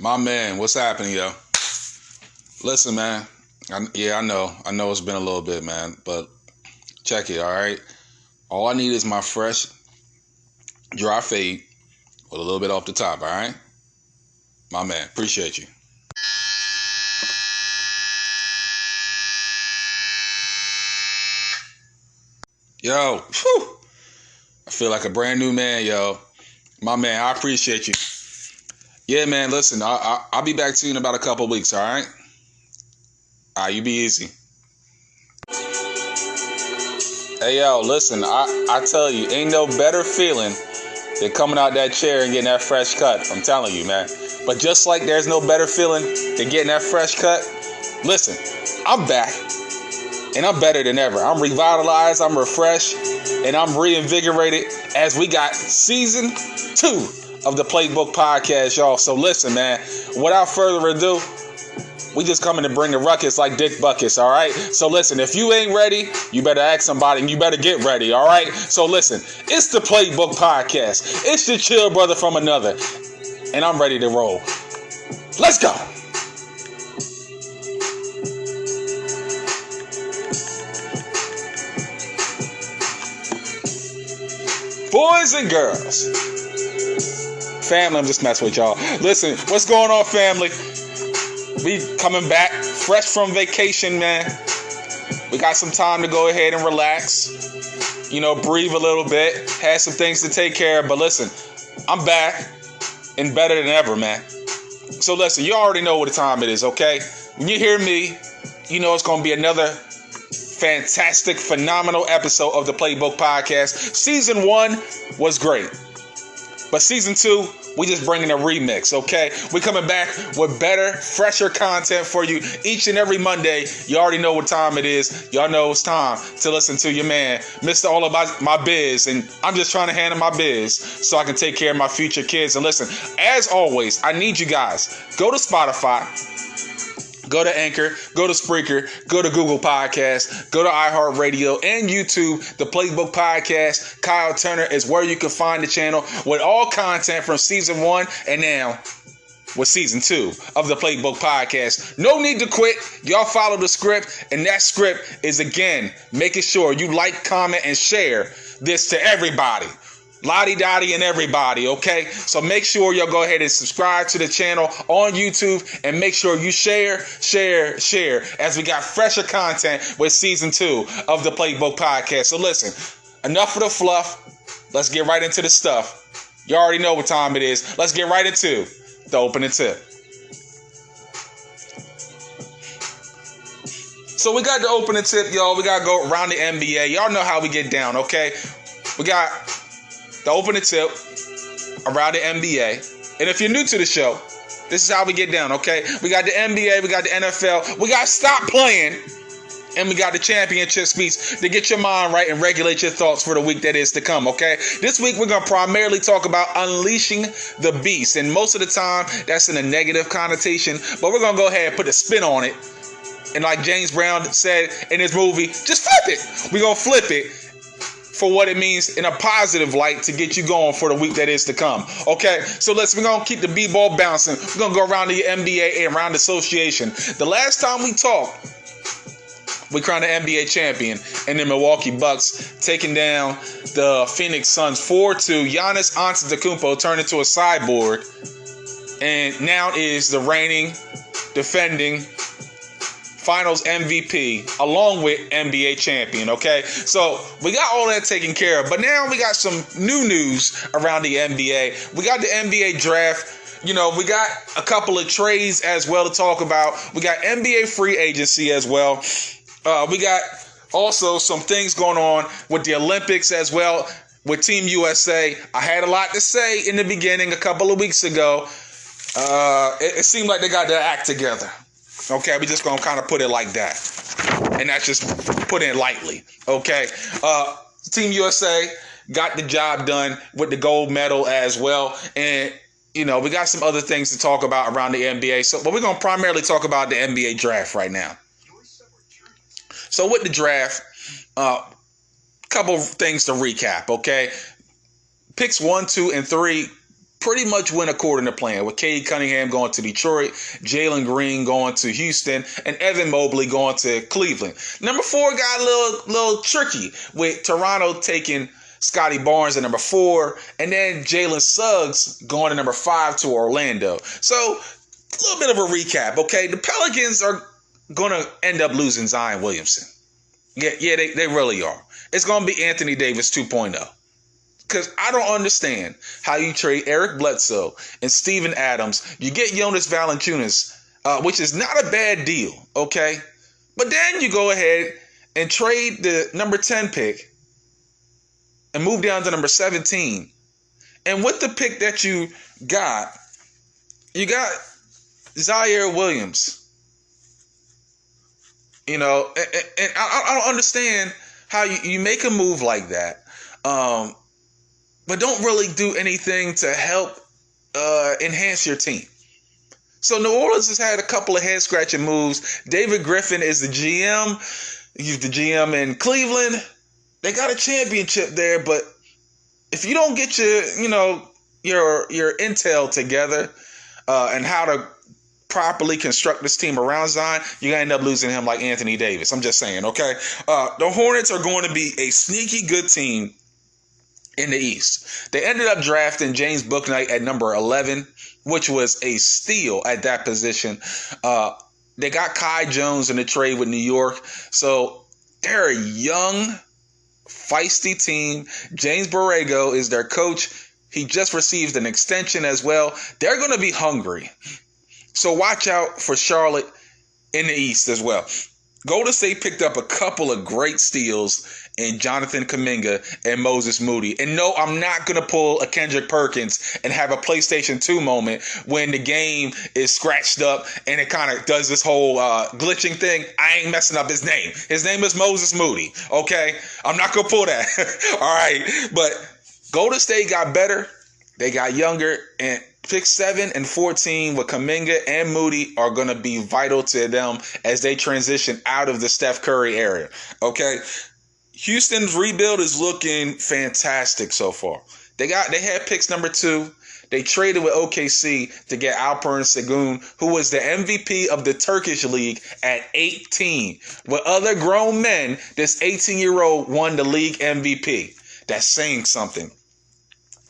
My man, what's happening, yo? Listen, man. I know it's been a little bit, man, but check it, all right? All I need is my fresh, dry fade with a little bit off the top, all right? My man, appreciate you. Yo, whew, I feel like a brand new man, yo. My man, I appreciate you. Yeah, man, listen, I'll be back to you in about a couple weeks, all right? All right, you be easy. Hey, yo, listen, I tell you, ain't no better feeling than coming out that chair and getting that fresh cut. I'm telling you, man. But just like there's no better feeling than getting that fresh cut, listen, I'm back, and I'm better than ever. I'm revitalized, I'm refreshed, and I'm reinvigorated as we got season 2 of the Playbook Podcast, y'all. So listen, man, without further ado, we just coming to bring the ruckus like Dick Buckets, all right? So listen, if you ain't ready, you better ask somebody and you better get ready, all right? So listen, it's the Playbook Podcast. It's your chill brother from another, and I'm ready to roll. Let's go. Boys and girls, family, I'm just messing with y'all. Listen, what's going on, family? We coming back fresh from vacation, man. We got some time to go ahead and relax. You know, breathe a little bit. Had some things to take care of. But listen, I'm back and better than ever, man. So listen, you already know what the time it is, okay? When you hear me, you know it's going to be another fantastic, phenomenal episode of the Playbook Podcast. Season 1 was great. But season 2, we just bringing a remix, okay? We coming back with better, fresher content for you each and every Monday. You already know what time it is. Y'all know it's time to listen to your man, Mr. All About My Biz. And I'm just trying to handle my biz so I can take care of my future kids. And listen, as always, I need you guys, go to Spotify, go to Anchor, go to Spreaker, go to Google Podcasts, go to iHeartRadio and YouTube. The Playbook Podcast, Kyle Turner is where you can find the channel with all content from season 1 and now with season 2 of the Playbook Podcast. No need to quit. Y'all follow the script, and that script is, again, making sure you like, comment, and share this to everybody. Lottie-dottie and everybody, okay? So make sure y'all go ahead and subscribe to the channel on YouTube and make sure you share as we got fresher content with season 2 of the Playbook Podcast. So listen, enough of the fluff. Let's get right into the stuff. You already know what time it is. Let's get right into the opening tip. So we got the opening tip, y'all. We got to go around the NBA. Y'all know how we get down, okay? We got the opening tip around the NBA. And if you're new to the show, this is how we get down, okay? We got the NBA, we got the NFL, we got Stop Playing, and we got the championship speech to get your mind right and regulate your thoughts for the week that is to come, okay? This week, we're going to primarily talk about unleashing the beast. And most of the time, that's in a negative connotation. But we're going to go ahead and put a spin on it. And like James Brown said in his movie, just flip it. We're going to flip it for what it means in a positive light to get you going for the week that is to come. Okay, so we're going to keep the B-ball bouncing. We're going to go around the NBA and around the association. The last time we talked, we crowned the NBA champion and the Milwaukee Bucks taking down the Phoenix Suns 4-2. Giannis Antetokounmpo turned into a cyborg and now is the reigning, defending Finals MVP, along with NBA champion, okay? So we got all that taken care of, but now we got some new news around the NBA. We got the NBA draft. You know, we got a couple of trades as well to talk about. We got NBA free agency as well. We got also some things going on with the Olympics as well with Team USA. I had a lot to say in the beginning a couple of weeks ago. It seemed like they got their act together. Okay, we just gonna kind of put it like that, and that's just put it lightly. Okay, Team USA got the job done with the gold medal as well, and you know we got some other things to talk about around the NBA. So, but we're gonna primarily talk about the NBA draft right now. So with the draft, couple of things to recap. Okay, picks 1, 2, and 3 pretty much went according to plan, with Cade Cunningham going to Detroit, Jalen Green going to Houston, and Evan Mobley going to Cleveland. Number 4 got a little tricky, with Toronto taking Scotty Barnes at number 4, and then Jalen Suggs going to number 5 to Orlando. So, a little bit of a recap, okay? The Pelicans are going to end up losing Zion Williamson. Yeah, they really are. It's going to be Anthony Davis 2.0. Because I don't understand how you trade Eric Bledsoe and Steven Adams. You get Jonas Valanciunas, which is not a bad deal, okay? But then you go ahead and trade the number 10 pick and move down to number 17. And with the pick that you got Zaire Williams. You know, and I don't understand how you make a move like that. But don't really do anything to help enhance your team. So New Orleans has had a couple of head-scratching moves. David Griffin is the GM. He's the GM in Cleveland. They got a championship there, but if you don't get your intel together and how to properly construct this team around Zion, you're going to end up losing him like Anthony Davis. I'm just saying, okay? The Hornets are going to be a sneaky good team in the East. They ended up drafting James Bouknight at number 11, which was a steal at that position. They got Kai Jones in the trade with New York. So they're a young, feisty team. James Borrego is their coach. He just received an extension as well. They're going to be hungry. So watch out for Charlotte in the East as well. Golden State picked up a couple of great steals in Jonathan Kuminga and Moses Moody. And no, I'm not going to pull a Kendrick Perkins and have a PlayStation 2 moment when the game is scratched up and it kind of does this whole glitching thing. I ain't messing up his name. His name is Moses Moody, okay? I'm not going to pull that. All right, but Golden State got better. They got younger, and pick 7 and 14 with Kuminga and Moody are going to be vital to them as they transition out of the Steph Curry era. Okay, Houston's rebuild is looking fantastic so far. They had picks number 2. They traded with OKC to get Alperen Sengun, who was the MVP of the Turkish league at 18. With other grown men, this 18-year-old won the league MVP. That's saying something.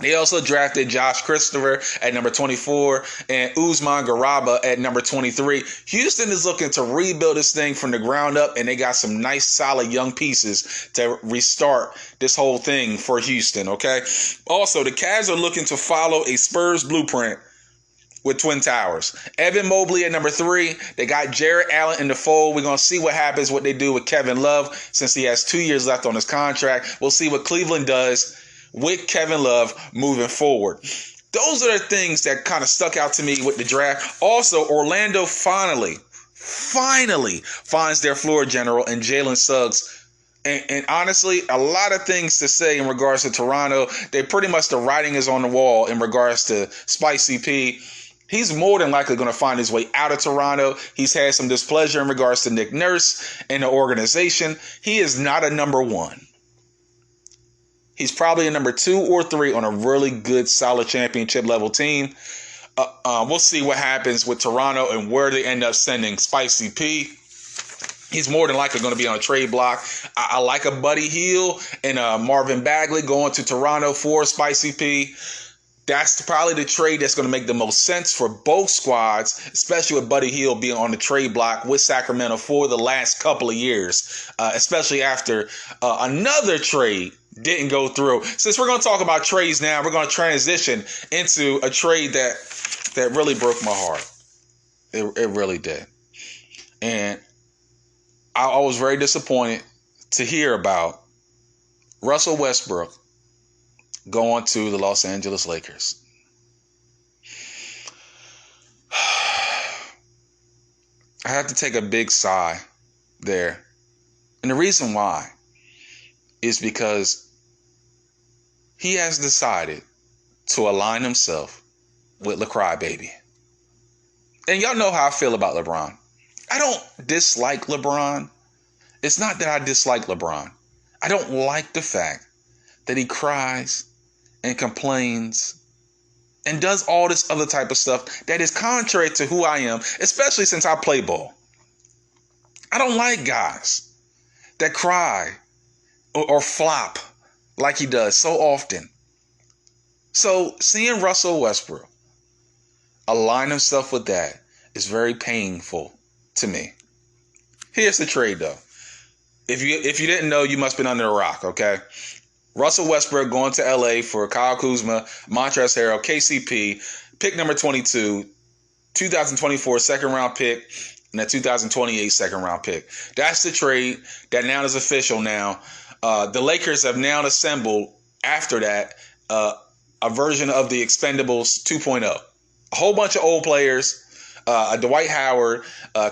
They also drafted Josh Christopher at number 24 and Usman Garaba at number 23. Houston is looking to rebuild this thing from the ground up, and they got some nice, solid young pieces to restart this whole thing for Houston, okay? Also, the Cavs are looking to follow a Spurs blueprint with Twin Towers. Evan Mobley at number 3. They got Jarrett Allen in the fold. We're going to see what happens, what they do with Kevin Love, since he has 2 years left on his contract. We'll see what Cleveland does with Kevin Love moving forward. Those are the things that kind of stuck out to me with the draft. Also, Orlando finally finds their floor general in Jalen Suggs. And honestly, a lot of things to say in regards to Toronto. They pretty much, the writing is on the wall in regards to Spicy P. He's more than likely going to find his way out of Toronto. He's had some displeasure in regards to Nick Nurse and the organization. He is not a number 1. He's probably a number 2 or 3 on a really good, solid championship level team. We'll see what happens with Toronto and where they end up sending Spicy P. He's more than likely going to be on a trade block. I like a Buddy Hield and Marvin Bagley going to Toronto for Spicy P. That's probably the trade that's going to make the most sense for both squads, especially with Buddy Hield being on the trade block with Sacramento for the last couple of years, especially after another trade didn't go through. Since we're going to talk about trades now, we're going to transition into a trade that really broke my heart. It really did. And I was very disappointed to hear about Russell Westbrook going to the Los Angeles Lakers. I have to take a big sigh there. And the reason why is because he has decided to align himself with LaCry Baby. And y'all know how I feel about LeBron. I don't dislike LeBron. It's not that I dislike LeBron. I don't like the fact that he cries and complains and does all this other type of stuff that is contrary to who I am, especially since I play ball. I don't like guys that cry or flop like he does so often. So seeing Russell Westbrook align himself with that is very painful to me. Here's the trade, though. If you didn't know, you must have been under a rock, okay? Russell Westbrook going to LA for Kyle Kuzma, Montrezl Harrell, KCP, pick number 22, 2024 second round pick, and a 2028 second round pick. That's the trade that now is official now. The Lakers have now assembled, after that, a version of the Expendables 2.0. A whole bunch of old players. Dwight Howard,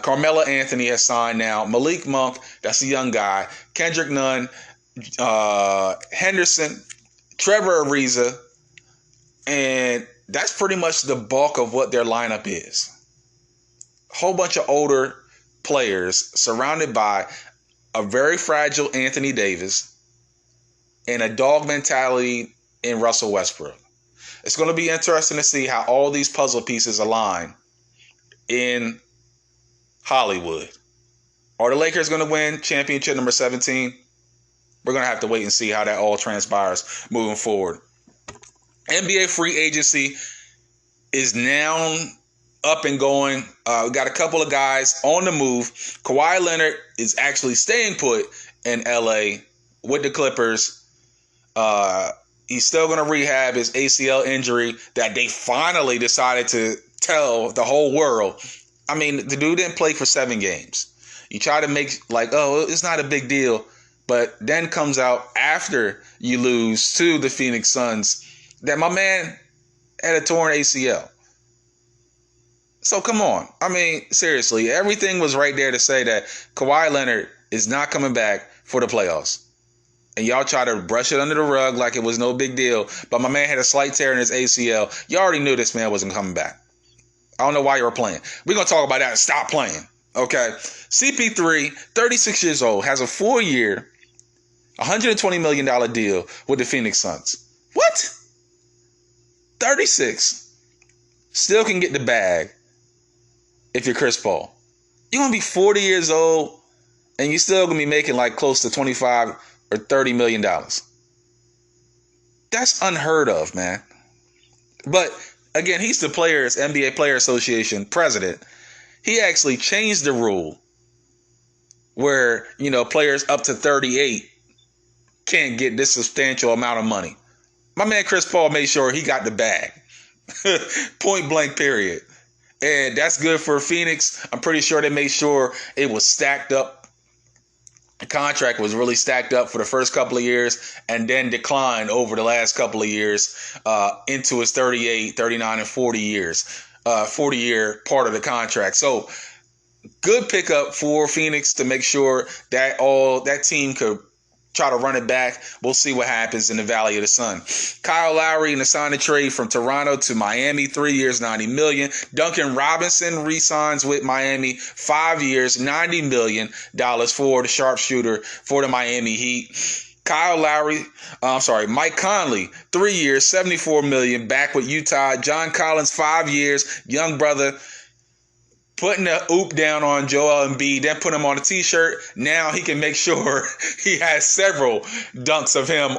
Carmelo Anthony has signed now. Malik Monk, that's a young guy. Kendrick Nunn, Henderson, Trevor Ariza, and that's pretty much the bulk of what their lineup is. A whole bunch of older players surrounded by a very fragile Anthony Davis and a dog mentality in Russell Westbrook. It's going to be interesting to see how all these puzzle pieces align in Hollywood. Are the Lakers going to win championship number 17? We're going to have to wait and see how that all transpires moving forward. NBA free agency is now up and going. We got a couple of guys on the move. Kawhi Leonard is actually staying put in LA with the Clippers. He's still going to rehab his ACL injury that they finally decided to tell the whole world. I mean, the dude didn't play for 7 games. You try to make like, oh, it's not a big deal. But then comes out after you lose to the Phoenix Suns that my man had a torn ACL. So come on. I mean, seriously, everything was right there to say that Kawhi Leonard is not coming back for the playoffs. And y'all try to brush it under the rug like it was no big deal. But my man had a slight tear in his ACL. You already knew this man wasn't coming back. I don't know why you were playing. We're going to talk about that and stop playing. Okay. CP3, 36 years old, has a 4-year, $120 million deal with the Phoenix Suns. What? 36. Still can get the bag if you're Chris Paul. You're going to be 40 years old and you're still going to be making like close to 25 or $30 million. That's unheard of, man. But again, he's the NBA Player Association president. He actually changed the rule where, players up to 38 can't get this substantial amount of money. My man Chris Paul made sure he got the bag. Point blank, period. And that's good for Phoenix. I'm pretty sure they made sure it was stacked up. The contract was really stacked up for the first couple of years and then declined over the last couple of years into his 38, 39, and 40 years. 40-year part of the contract. So good pickup for Phoenix to make sure that that team could try to run it back. We'll see what happens in the Valley of the Sun. Kyle Lowry in the sign and trade from Toronto to Miami, 3 years, $90 million. Duncan Robinson re-signs with Miami, 5 years, $90 million for the sharpshooter for the Miami Heat. Mike Conley, 3 years, $74 million, back with Utah. John Collins, 5 years, young brother, putting the oop down on Joel Embiid, then put him on a t-shirt. Now he can make sure he has several dunks of him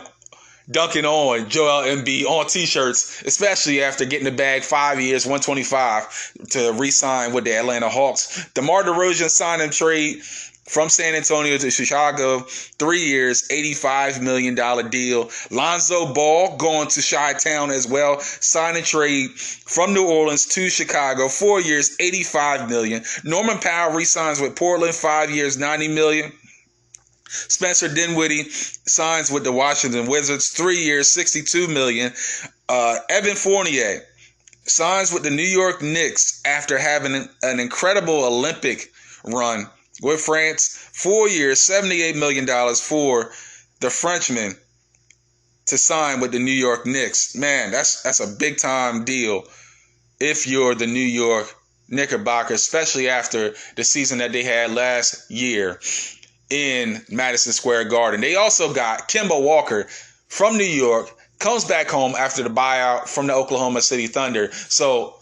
dunking on Joel Embiid on t-shirts, especially after getting the bag 5 years, $125 to re-sign with the Atlanta Hawks. DeMar DeRozan sign and trade from San Antonio to Chicago, 3 years, $85 million deal. Lonzo Ball going to Chi-Town as well. Sign and trade from New Orleans to Chicago, 4 years, $85 million. Norman Powell re-signs with Portland, 5 years, $90 million. Spencer Dinwiddie signs with the Washington Wizards, 3 years, $62 million. Evan Fournier signs with the New York Knicks after having an incredible Olympic run with France, 4 years, $78 million for the Frenchman to sign with the New York Knicks. Man, that's a big-time deal if you're the New York Knickerbockers, especially after the season that they had last year in Madison Square Garden. They also got Kemba Walker from New York comes back home after the buyout from the Oklahoma City Thunder. So